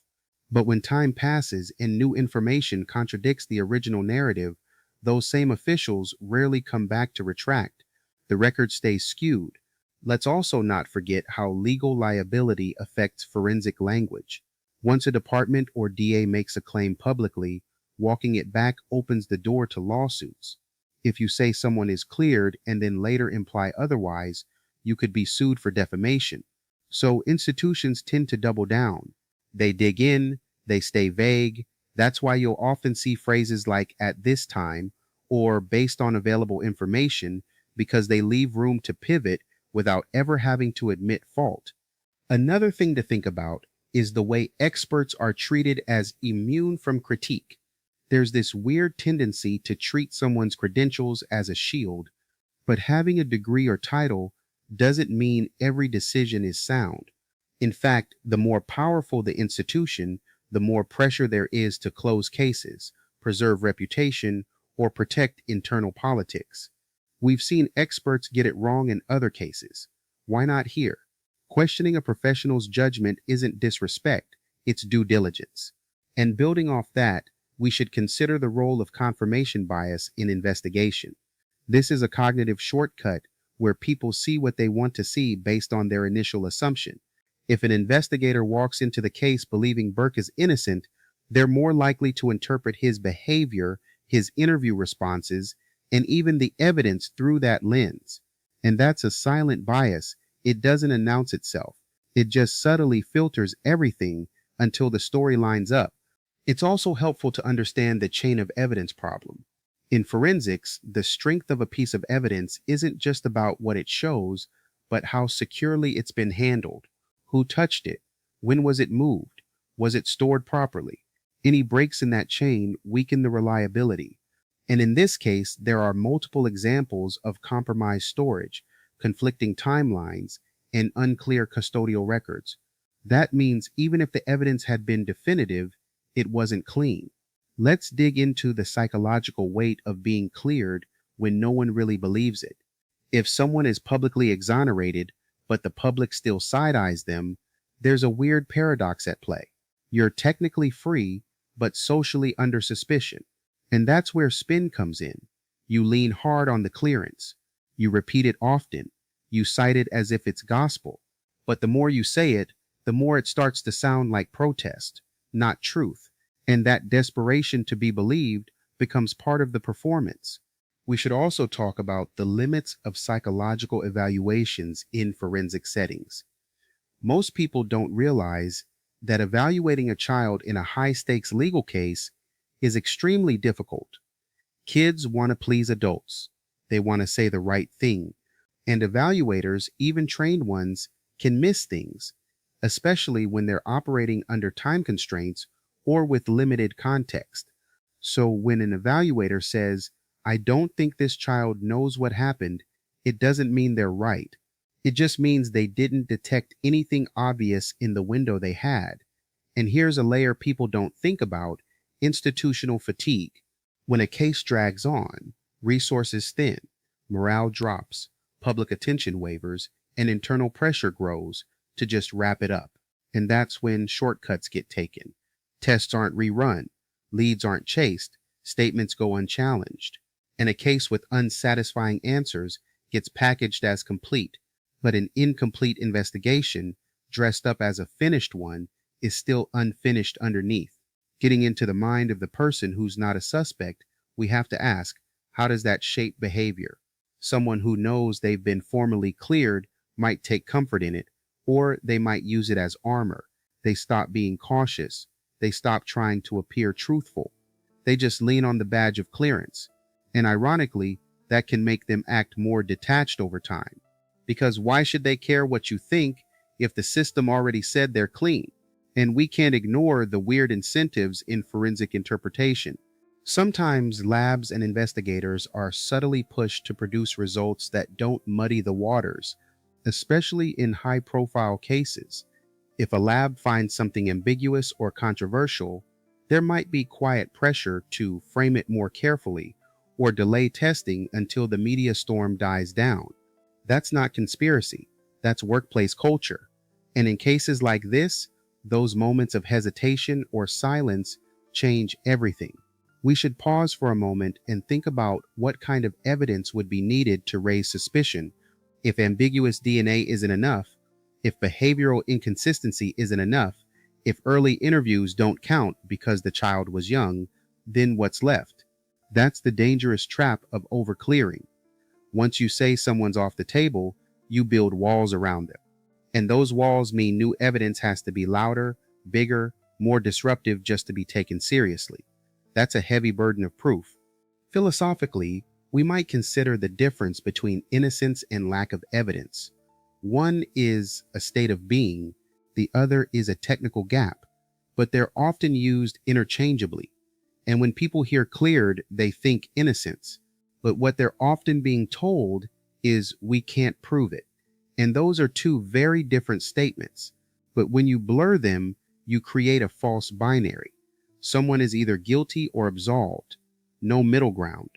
But when time passes and new information contradicts the original narrative, those same officials rarely come back to retract. The record stays skewed. Let's also not forget how legal liability affects forensic language. Once a department or DA makes a claim publicly, walking it back opens the door to lawsuits. If you say someone is cleared and then later imply otherwise, you could be sued for defamation. So institutions tend to double down. They dig in, they stay vague. That's why you'll often see phrases like "at this time" or "based on available information," because they leave room to pivot without ever having to admit fault. Another thing to think about is the way experts are treated as immune from critique. There's this weird tendency to treat someone's credentials as a shield, but having a degree or title doesn't mean every decision is sound. In fact, the more powerful the institution, the more pressure there is to close cases, preserve reputation, or protect internal politics. We've seen experts get it wrong in other cases. Why not here? Questioning a professional's judgment isn't disrespect, it's due diligence. And building off that, we should consider the role of confirmation bias in investigation. This is a cognitive shortcut where people see what they want to see based on their initial assumption. If an investigator walks into the case believing Burke is innocent, they're more likely to interpret his behavior, his interview responses, and even the evidence through that lens. And that's a silent bias. It doesn't announce itself. It just subtly filters everything until the story lines up. It's also helpful to understand the chain of evidence problem. In forensics, the strength of a piece of evidence isn't just about what it shows, but how securely it's been handled. Who touched it? When was it moved? Was it stored properly? Any breaks in that chain weaken the reliability. And in this case, there are multiple examples of compromised storage, conflicting timelines, and unclear custodial records. That means even if the evidence had been definitive, it wasn't clean. Let's dig into the psychological weight of being cleared when no one really believes it. If someone is publicly exonerated, but the public still side-eyes them, there's a weird paradox at play. You're technically free, but socially under suspicion. And that's where spin comes in. You lean hard on the clearance. You repeat it often. You cite it as if it's gospel. But the more you say it, the more it starts to sound like protest, not truth. And that desperation to be believed becomes part of the performance. We should also talk about the limits of psychological evaluations in forensic settings. Most people don't realize that evaluating a child in a high stakes legal case is extremely difficult. Kids want to please adults. They want to say the right thing. And evaluators, even trained ones, can miss things, especially when they're operating under time constraints or with limited context. So when an evaluator says, "I don't think this child knows what happened," it doesn't mean they're right. It just means they didn't detect anything obvious in the window they had. And here's a layer people don't think about: institutional fatigue. When a case drags on, resources thin, morale drops, public attention wavers, and internal pressure grows to just wrap it up. And that's when shortcuts get taken. Tests aren't rerun, leads aren't chased, statements go unchallenged. And a case with unsatisfying answers gets packaged as complete, but an incomplete investigation, dressed up as a finished one, is still unfinished underneath. Getting into the mind of the person who's not a suspect, we have to ask, how does that shape behavior? Someone who knows they've been formally cleared might take comfort in it, or they might use it as armor. They stop being cautious. They stop trying to appear truthful. They just lean on the badge of clearance. And ironically, that can make them act more detached over time. Because why should they care what you think if the system already said they're clean? And we can't ignore the weird incentives in forensic interpretation. Sometimes labs and investigators are subtly pushed to produce results that don't muddy the waters, especially in high-profile cases. If a lab finds something ambiguous or controversial, there might be quiet pressure to frame it more carefully or delay testing until the media storm dies down. That's not conspiracy, that's workplace culture. And in cases like this, those moments of hesitation or silence change everything. We should pause for a moment and think about what kind of evidence would be needed to raise suspicion. If ambiguous DNA isn't enough, if behavioral inconsistency isn't enough, if early interviews don't count because the child was young, then what's left? That's the dangerous trap of overclearing. Once you say someone's off the table, you build walls around them. And those walls mean new evidence has to be louder, bigger, more disruptive just to be taken seriously. That's a heavy burden of proof. Philosophically, we might consider the difference between innocence and lack of evidence. One is a state of being, the other is a technical gap, but they're often used interchangeably. And when people hear cleared, they think innocence. But what they're often being told is we can't prove it. And those are two very different statements. But when you blur them, you create a false binary. Someone is either guilty or absolved. No middle ground.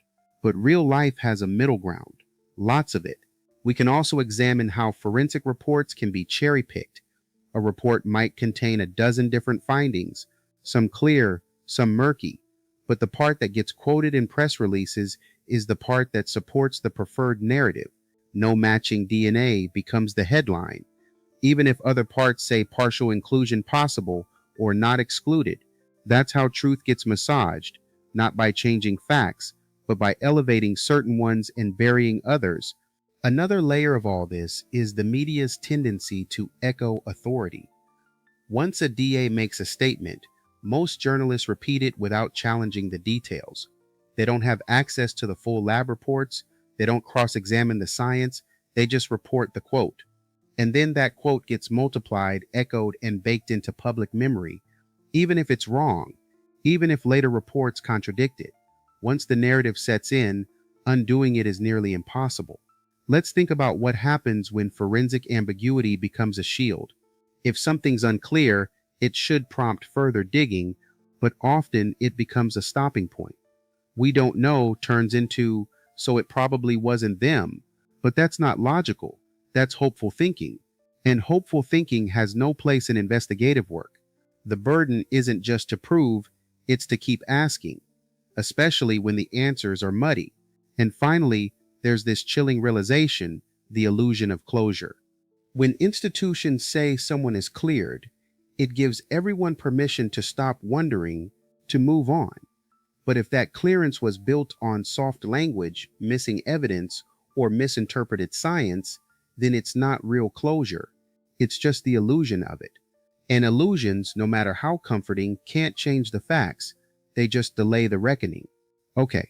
But real life has a middle ground. Lots of it. We can also examine how forensic reports can be cherry-picked. A report might contain a dozen different findings, some clear, some murky. But the part that gets quoted in press releases is the part that supports the preferred narrative. No matching DNA becomes the headline, even if other parts say partial inclusion possible or not excluded. That's how truth gets massaged, not by changing facts, but by elevating certain ones and burying others. Another layer of all this is the media's tendency to echo authority. Once a DA makes a statement, most journalists repeat it without challenging the details. They don't have access to the full lab reports. They don't cross-examine the science. They just report the quote. And then that quote gets multiplied, echoed, and baked into public memory, even if it's wrong, even if later reports contradict it. Once the narrative sets in, undoing it is nearly impossible. Let's think about what happens when forensic ambiguity becomes a shield. If something's unclear, it should prompt further digging, but often it becomes a stopping point. We don't know turns into, so it probably wasn't them. But that's not logical. That's hopeful thinking. And hopeful thinking has no place in investigative work. The burden isn't just to prove, it's to keep asking, especially when the answers are muddy. And finally, there's this chilling realization, the illusion of closure. When institutions say someone is cleared, it gives everyone permission to stop wondering, to move on. But if that clearance was built on soft language, missing evidence, or misinterpreted science, then it's not real closure. It's just the illusion of it. And illusions, no matter how comforting, can't change the facts. They just delay the reckoning. Okay,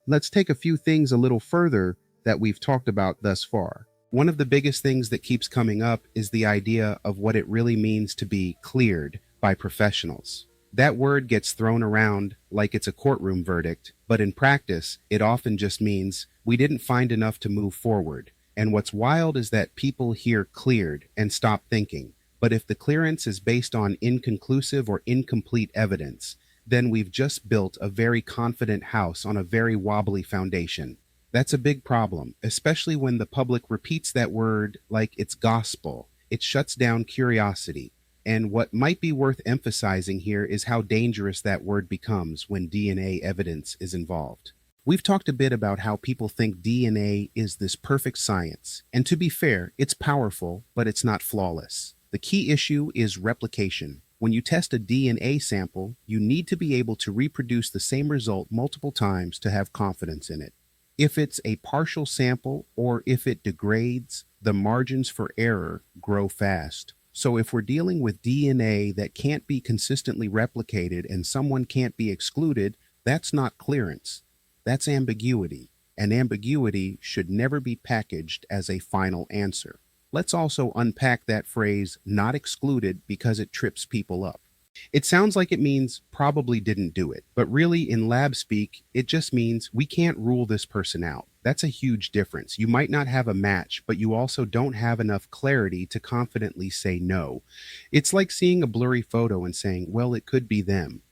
let's take a few things a little further that we've talked about thus far. One of the biggest things that keeps coming up is the idea of what it really means to be cleared by professionals. That word gets thrown around like it's a courtroom verdict, but in practice, it often just means we didn't find enough to move forward. And what's wild is that people hear cleared and stop thinking. But if the clearance is based on inconclusive or incomplete evidence, then we've just built a very confident house on a very wobbly foundation. That's a big problem, especially when the public repeats that word like it's gospel. It shuts down curiosity. And what might be worth emphasizing here is how dangerous that word becomes when DNA evidence is involved. We've talked a bit about how people think DNA is this perfect science. And to be fair, it's powerful, but it's not flawless. The key issue is replication. When you test a DNA sample, you need to be able to reproduce the same result multiple times to have confidence in it. If it's a partial sample or if it degrades, the margins for error grow fast. So if we're dealing with DNA that can't be consistently replicated and someone can't be excluded, that's not clearance. That's ambiguity. And ambiguity should never be packaged as a final answer. Let's also unpack that phrase, not excluded, because it trips people up. It sounds like it means probably didn't do it, but really in lab speak, it just means we can't rule this person out. That's a huge difference. You might not have a match, but you also don't have enough clarity to confidently say no. It's like seeing a blurry photo and saying, well, it could be them.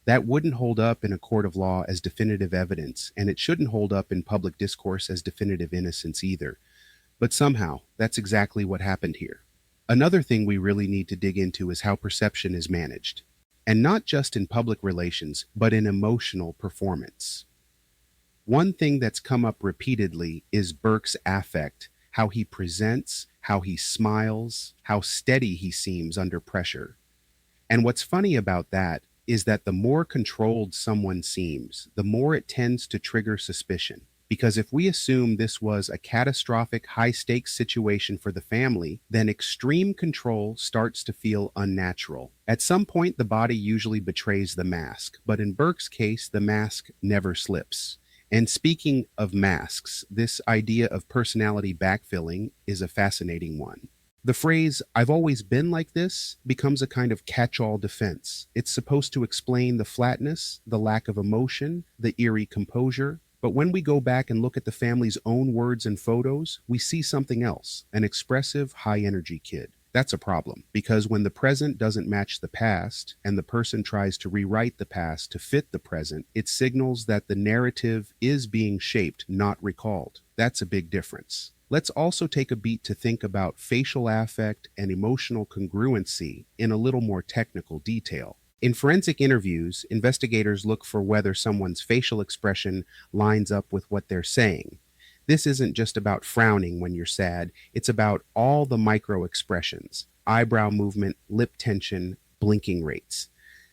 That wouldn't hold up in a court of law as definitive evidence, and it shouldn't hold up in public discourse as definitive innocence either. But somehow, that's exactly what happened here. Another thing we really need to dig into is how perception is managed. And not just in public relations, but in emotional performance. One thing that's come up repeatedly is Burke's affect, how he presents, how he smiles, how steady he seems under pressure. And what's funny about that is that the more controlled someone seems, the more it tends to trigger suspicion. Because if we assume this was a catastrophic high-stakes situation for the family, then extreme control starts to feel unnatural. At some point, the body usually betrays the mask, but in Burke's case, the mask never slips. And speaking of masks, this idea of personality backfilling is a fascinating one. The phrase, "I've always been like this," becomes a kind of catch-all defense. It's supposed to explain the flatness, the lack of emotion, the eerie composure. But when we go back and look at the family's own words and photos, we see something else, an expressive, high-energy kid. That's a problem, because when the present doesn't match the past, and the person tries to rewrite the past to fit the present, it signals that the narrative is being shaped, not recalled. That's a big difference. Let's also take a beat to think about facial affect and emotional congruency in a little more technical detail. In forensic interviews, investigators look for whether someone's facial expression lines up with what they're saying. This isn't just about frowning when you're sad, it's about all the micro expressions, eyebrow movement, lip tension, blinking rates.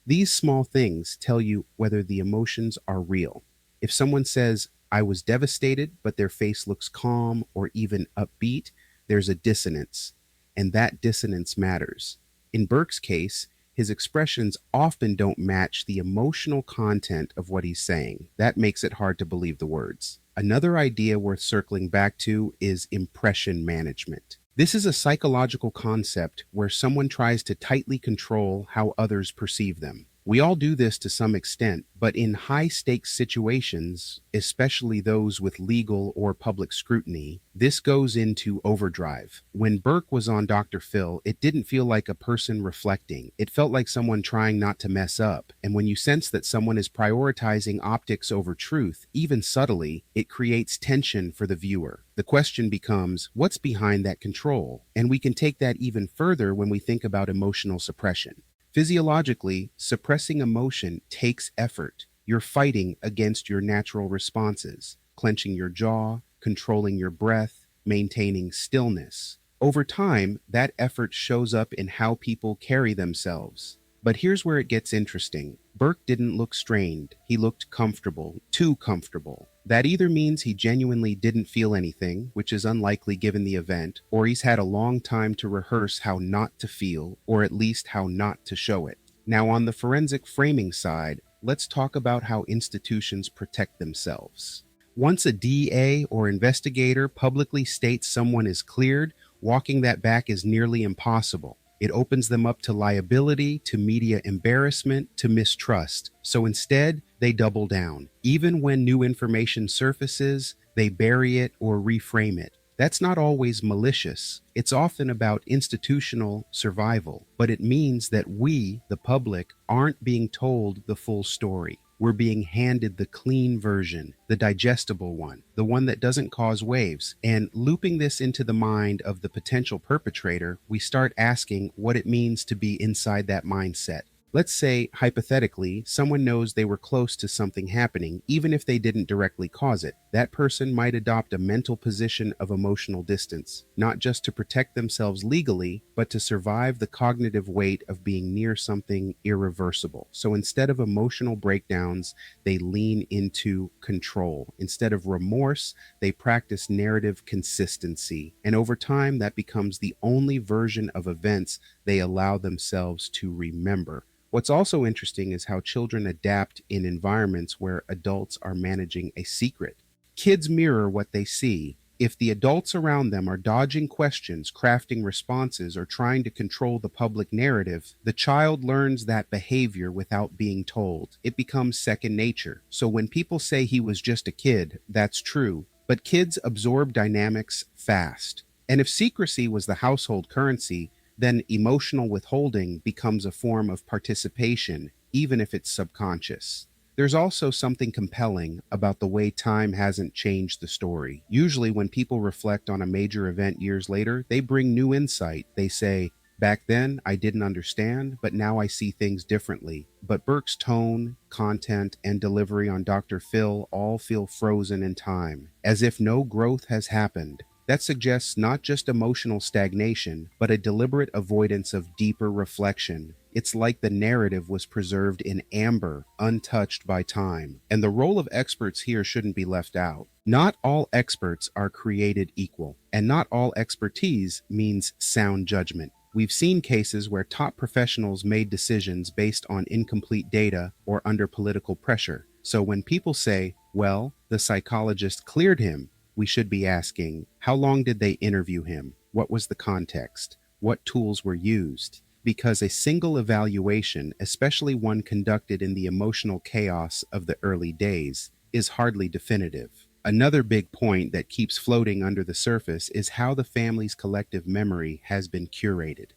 These small things tell you whether the emotions are real. If someone says, "I was devastated," but their face looks calm or even upbeat, there's a dissonance, and that dissonance matters. In Burke's case, his expressions often don't match the emotional content of what he's saying. That makes it hard to believe the words. Another idea worth circling back to is impression management. This is a psychological concept where someone tries to tightly control how others perceive them. We all do this to some extent, but in high-stakes situations, especially those with legal or public scrutiny, this goes into overdrive. When Burke was on Dr. Phil, it didn't feel like a person reflecting. It felt like someone trying not to mess up. And when you sense that someone is prioritizing optics over truth, even subtly, it creates tension for the viewer. The question becomes, what's behind that control? And we can take that even further when we think about emotional suppression. Physiologically, suppressing emotion takes effort. You're fighting against your natural responses, clenching your jaw, controlling your breath, maintaining stillness. Over time, that effort shows up in how people carry themselves. But here's where it gets interesting. Burke didn't look strained. He looked comfortable, too comfortable. That either means he genuinely didn't feel anything, which is unlikely given the event, or he's had a long time to rehearse how not to feel, or at least how not to show it. Now, on the forensic framing side, let's talk about how institutions protect themselves. Once a DA or investigator publicly states someone is cleared, walking that back is nearly impossible. It opens them up to liability, to media embarrassment, to mistrust. So instead, they double down. Even when new information surfaces, they bury it or reframe it. That's not always malicious. It's often about institutional survival, but it means that we, the public, aren't being told the full story. We're being handed the clean version, the digestible one, the one that doesn't cause waves. And looping this into the mind of the potential perpetrator, we start asking what it means to be inside that mindset. Let's say, hypothetically, someone knows they were close to something happening, even if they didn't directly cause it. That person might adopt a mental position of emotional distance, not just to protect themselves legally, but to survive the cognitive weight of being near something irreversible. So instead of emotional breakdowns, they lean into control. Instead of remorse, they practice narrative consistency. And over time, that becomes the only version of events they allow themselves to remember. What's also interesting is how children adapt in environments where adults are managing a secret. Kids mirror what they see. If the adults around them are dodging questions, crafting responses, or trying to control the public narrative, the child learns that behavior without being told. It becomes second nature. So when people say he was just a kid, that's true. But kids absorb dynamics fast. And if secrecy was the household currency, then emotional withholding becomes a form of participation, even if it's subconscious. There's also something compelling about the way time hasn't changed the story. Usually, when people reflect on a major event years later, they bring new insight. They say, back then, I didn't understand, but now I see things differently. But Burke's tone, content, and delivery on Dr. Phil all feel frozen in time, as if no growth has happened. That suggests not just emotional stagnation, but a deliberate avoidance of deeper reflection. It's like the narrative was preserved in amber, untouched by time. And the role of experts here shouldn't be left out. Not all experts are created equal, and not all expertise means sound judgment. We've seen cases where top professionals made decisions based on incomplete data or under political pressure. So when people say, well, the psychologist cleared him, we should be asking, how long did they interview him? What was the context? What tools were used? Because a single evaluation, especially one conducted in the emotional chaos of the early days, is hardly definitive. Another big point that keeps floating under the surface is how the family's collective memory has been curated.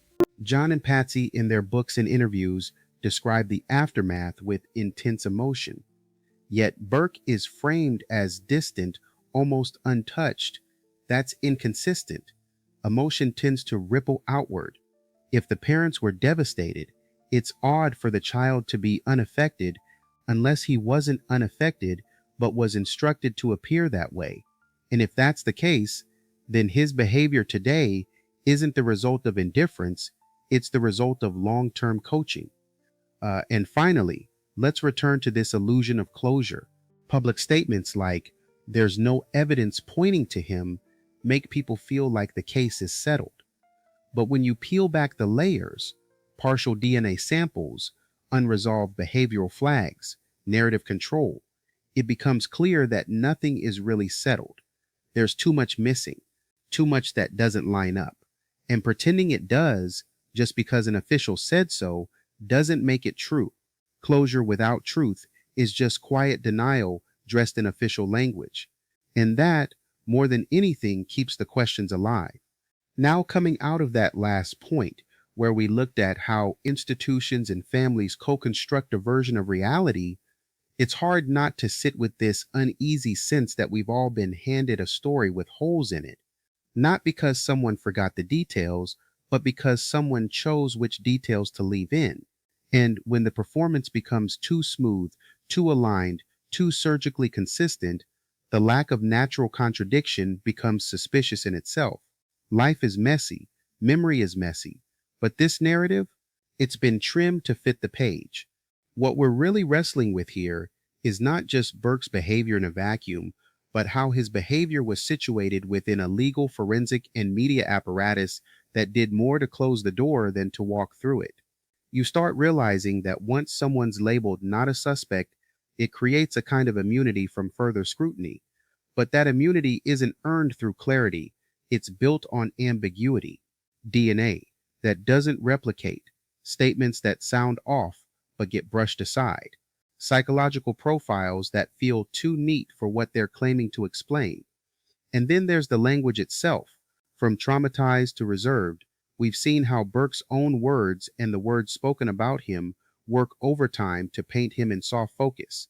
John and Patsy, in their books and interviews, describe the aftermath with intense emotion. Yet Burke is framed as distant, almost untouched. That's inconsistent. Emotion tends to ripple outward. If the parents were devastated, it's odd for the child to be unaffected unless he wasn't unaffected but was instructed to appear that way. And if that's the case, then his behavior today isn't the result of indifference, it's the result of long-term coaching. And finally, let's return to this illusion of closure. Public statements like, there's no evidence pointing to him, make people feel like the case is settled. But when you peel back the layers, partial DNA samples, unresolved behavioral flags, narrative control, it becomes clear that nothing is really settled. There's too much missing, too much that doesn't line up. And pretending it does, just because an official said so, doesn't make it true. Closure without truth is just quiet denial dressed in official language. And that, more than anything, keeps the questions alive. Now, coming out of that last point, where we looked at how institutions and families co-construct a version of reality, it's hard not to sit with this uneasy sense that we've all been handed a story with holes in it. Not because someone forgot the details, but because someone chose which details to leave in. And when the performance becomes too smooth, too aligned, too surgically consistent, the lack of natural contradiction becomes suspicious in itself. Life is messy, memory is messy, but this narrative, It's been trimmed to fit the page. What we're really wrestling with here is not just Burke's behavior in a vacuum, but how his behavior was situated within a legal, forensic, and media apparatus that did more to close the door than to walk through it. You start realizing that once someone's labeled not a suspect, it creates a kind of immunity from further scrutiny. But that immunity isn't earned through clarity, it's built on ambiguity, DNA that doesn't replicate, statements that sound off but get brushed aside, psychological profiles that feel too neat for what they're claiming to explain. And then there's the language itself. From traumatized to reserved, we've seen how Burke's own words and the words spoken about him work overtime to paint him in soft focus.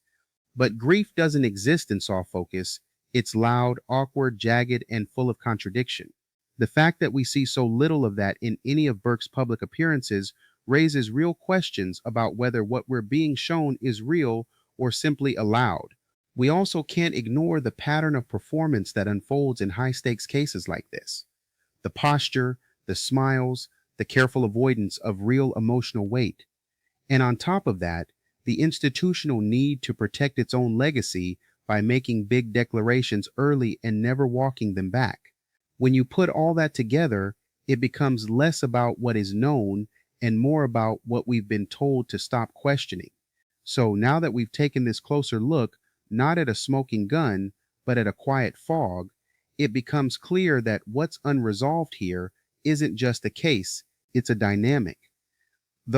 But grief doesn't exist in soft focus. It's loud, awkward, jagged, and full of contradiction. The fact that we see so little of that in any of Burke's public appearances raises real questions about whether what we're being shown is real or simply allowed. We also can't ignore the pattern of performance that unfolds in high-stakes cases like this. The posture, the smiles, the careful avoidance of real emotional weight. And on top of that, the institutional need to protect its own legacy by making big declarations early and never walking them back. When you put all that together, it becomes less about what is known and more about what we've been told to stop questioning. So now that we've taken this closer look, not at a smoking gun, but at a quiet fog, it becomes clear that what's unresolved here isn't just a case, it's a dynamic.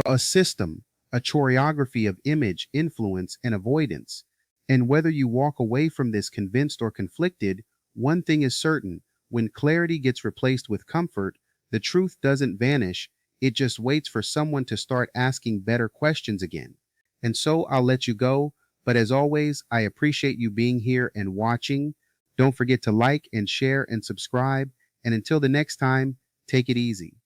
A system, a choreography of image, influence, and avoidance. And whether you walk away from this convinced or conflicted, one thing is certain: when clarity gets replaced with comfort, the truth doesn't vanish, it just waits for someone to start asking better questions again. And so I'll let you go, but as always, I appreciate you being here and watching. Don't forget to like and share and subscribe, and until the next time, take it easy.